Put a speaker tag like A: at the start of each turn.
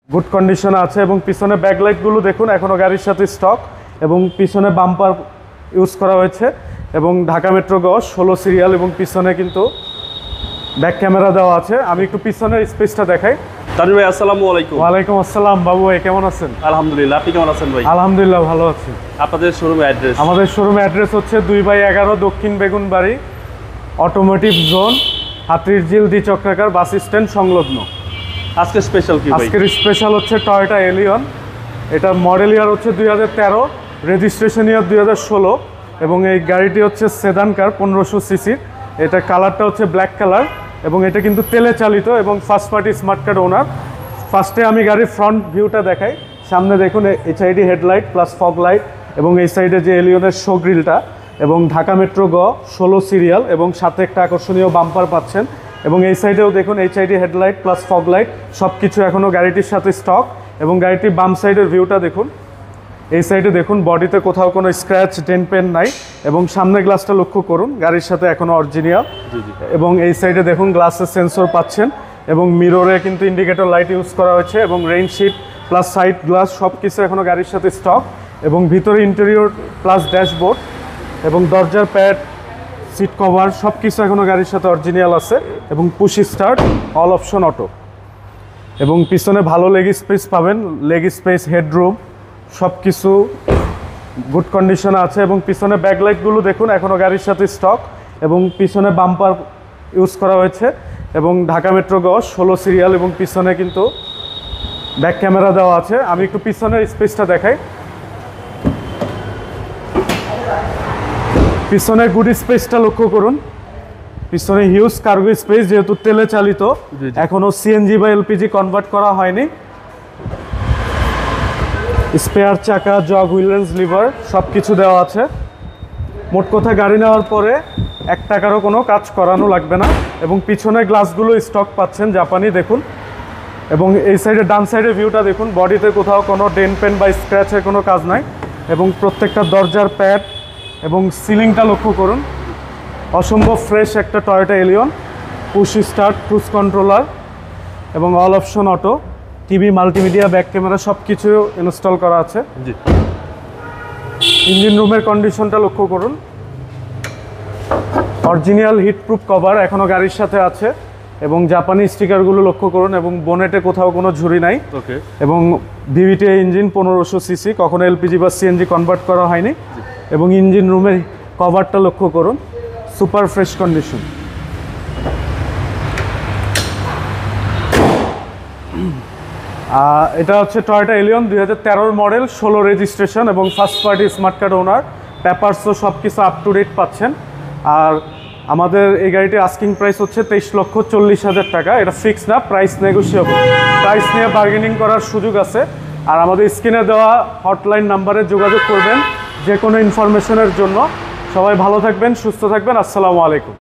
A: Good কন্ডিশনে আছে এবং পিছনে ব্যাকলাইটগুলো দেখুন এখনও গাড়ির সাথে স্টক এবং পিছনে বাম্পার ইউজ করা হয়েছে এবং ঢাকা মেট্রো গ 16 সিরিয়াল এবং পিছনে কিন্তু ব্যাক ক্যামেরা দেওয়া আছে। আমি একটু পিছনের স্পেসটা দেখাই।
B: তানভীর ভাই আসসালামু আলাইকুম।
A: ওয়ালাইকুম আসসালাম বাবু ভাই, কেমন আছেন?
B: আলহামদুলিল্লাহ, আপনি কেমন আছেন ভাই?
A: আলহামদুলিল্লাহ ভালো আছি।
B: আপনাদের শোরুমের অ্যাড্রেস?
A: আমাদের শোরুমের অ্যাড্রেস হচ্ছে 2/11 দক্ষিণ বেগুনবাড়ি, অটোমোটিভ জোন, হাতিরঝিল দ্বিচক্রাকার বাস স্ট্যান্ড সংলগ্ন।
B: আজকে স্পেশাল কি ভাই?
A: আজকের স্পেশাল হচ্ছে টয়োটা এলিয়ন। এটা মডেল ইয়ার হচ্ছে 2013, রেজিস্ট্রেশন ইয়ার 2016 এবং এই গাড়িটি হচ্ছে সেদান কার 1500 সিসির। এটা কালারটা হচ্ছে ব্ল্যাক কালার এবং এটা কিন্তু তেলে চালিত এবং ফার্স্ট পার্টি স্মার্ট কার্ড ওনার। ফার্স্টে আমি গাড়ির ফ্রন্ট ভিউটা দেখাই। সামনে দেখুন HID headlight plus fog light এবং এই সাইডে যে এলিয়নের শো গ্রিলটা এবং ঢাকা মেট্রো গ 16 সিরিয়াল এবং সাথে একটা আকর্ষণীয় বাম্পার পাচ্ছেন এবং এই সাইডেও দেখুন HID headlight plus fog light সব কিছু এখনও গাড়িটির সাথে স্টক এবং গাড়িটির বাম সাইডের ভিউটা দেখুন। এই সাইডে দেখুন বডিতে কোথাও কোনো স্ক্র্যাচ ডেন্ট পেন নাই এবং সামনের গ্লাসটা লক্ষ্য করুন গাড়ির সাথে এখনও অরিজিনাল এবং এই সাইডে দেখুন গ্লাসের সেন্সর পাচ্ছেন এবং মিররে কিন্তু ইন্ডিকেটর লাইট ইউজ করা হয়েছে এবং রেইনশিট প্লাস সাইড গ্লাস সব কিছু এখনও গাড়ির সাথে স্টক এবং ভিতরে ইন্টেরিয়র প্লাস ড্যাশবোর্ড এবং দরজার প্যাড সিট কভার সব কিছু এখনও গাড়ির সাথে অরিজিনাল আছে এবং push start all option auto এবং পিছনে ভালো লেগ স্পেস পাবেন। লেগ স্পেস, হেডরুম সব কিছু গুড কন্ডিশনে আছে এবং পিছনে ব্যাকলাইটগুলো দেখুন এখনও গাড়ির সাথে স্টক এবং পিছনে বাম্পার ইউজ করা হয়েছে এবং ঢাকা মেট্রো গ 16 সিরিয়াল এবং পিছনে কিন্তু ব্যাক ক্যামেরা দেওয়া আছে। আমি একটু পিছনের স্পেসটা দেখাই। পিছনে গুড স্পেসটা লক্ষ্য করুন। পিছনে হিউজ কার্গো স্পেস, যেহেতু তেলে চালিত এখনও সিএনজি বা এলপিজি কনভার্ট করা হয়নি। স্পেয়ার চাকা, জগ, হুইলেন্স, লিভার সব কিছু দেওয়া আছে। মোট কথা গাড়ি নেওয়ার পরে 1 টাকারও কোনো কাজ করানো লাগবে না এবং পিছনে গ্লাসগুলো স্টক পাচ্ছেন জাপানি দেখুন এবং এই সাইডে ডান সাইডের ভিউটা দেখুন। বডিতে কোথাও কোনো ডেন্ট পেন বা স্ক্র্যাচের কোনো কাজ নাই এবং প্রত্যেকটা দরজার প্যাড এবং সিলিংটা লক্ষ্য করুন। অসম্ভব ফ্রেশ একটা Toyota Allion. Push start, cruise controller এবং all option auto, TV, multimedia, back camera সব কিছু ইনস্টল করা আছে। ইঞ্জিন রুমের কন্ডিশনটা লক্ষ্য করুন। অরিজিনাল হিটপ্রুফ কভার এখনও গাড়ির সাথে আছে এবং জাপানি স্টিকারগুলো লক্ষ্য করুন এবং বোনেটে কোথাও কোনো ঝুরি নাই এবং ভিভিটি ইঞ্জিন 1500 সিসি, কখনো এলপিজি বা সিএনজি কনভার্ট করা হয়নি এবং ইঞ্জিন রুমের কভারটা লক্ষ্য করুন, সুপার ফ্রেশ কন্ডিশন। এটা হচ্ছে টয়োটা এলিয়ন 2013 মডেল, 16 রেজিস্ট্রেশন এবং ফার্স্ট পার্টি স্মার্ট কার্ড ওনার। পেপারসও সব কিছু আপ টু ডেট পাচ্ছেন। আর আমাদের এই গাড়িটির আস্কিং প্রাইস হচ্ছে 23,40,000 টাকা। এটা ফিক্স না, প্রাইস নেগোশিয়েবল। প্রাইস নিয়ে বার্গেনিং করার সুযোগ আছে। আর আমাদের স্ক্রিনে দেওয়া হটলাইন নাম্বারে যোগাযোগ করবেন যে কোনো ইনফরমেশনের জন্য। সবাই ভালো থাকবেন, সুস্থ থাকবেন। আসসালামু আলাইকুম।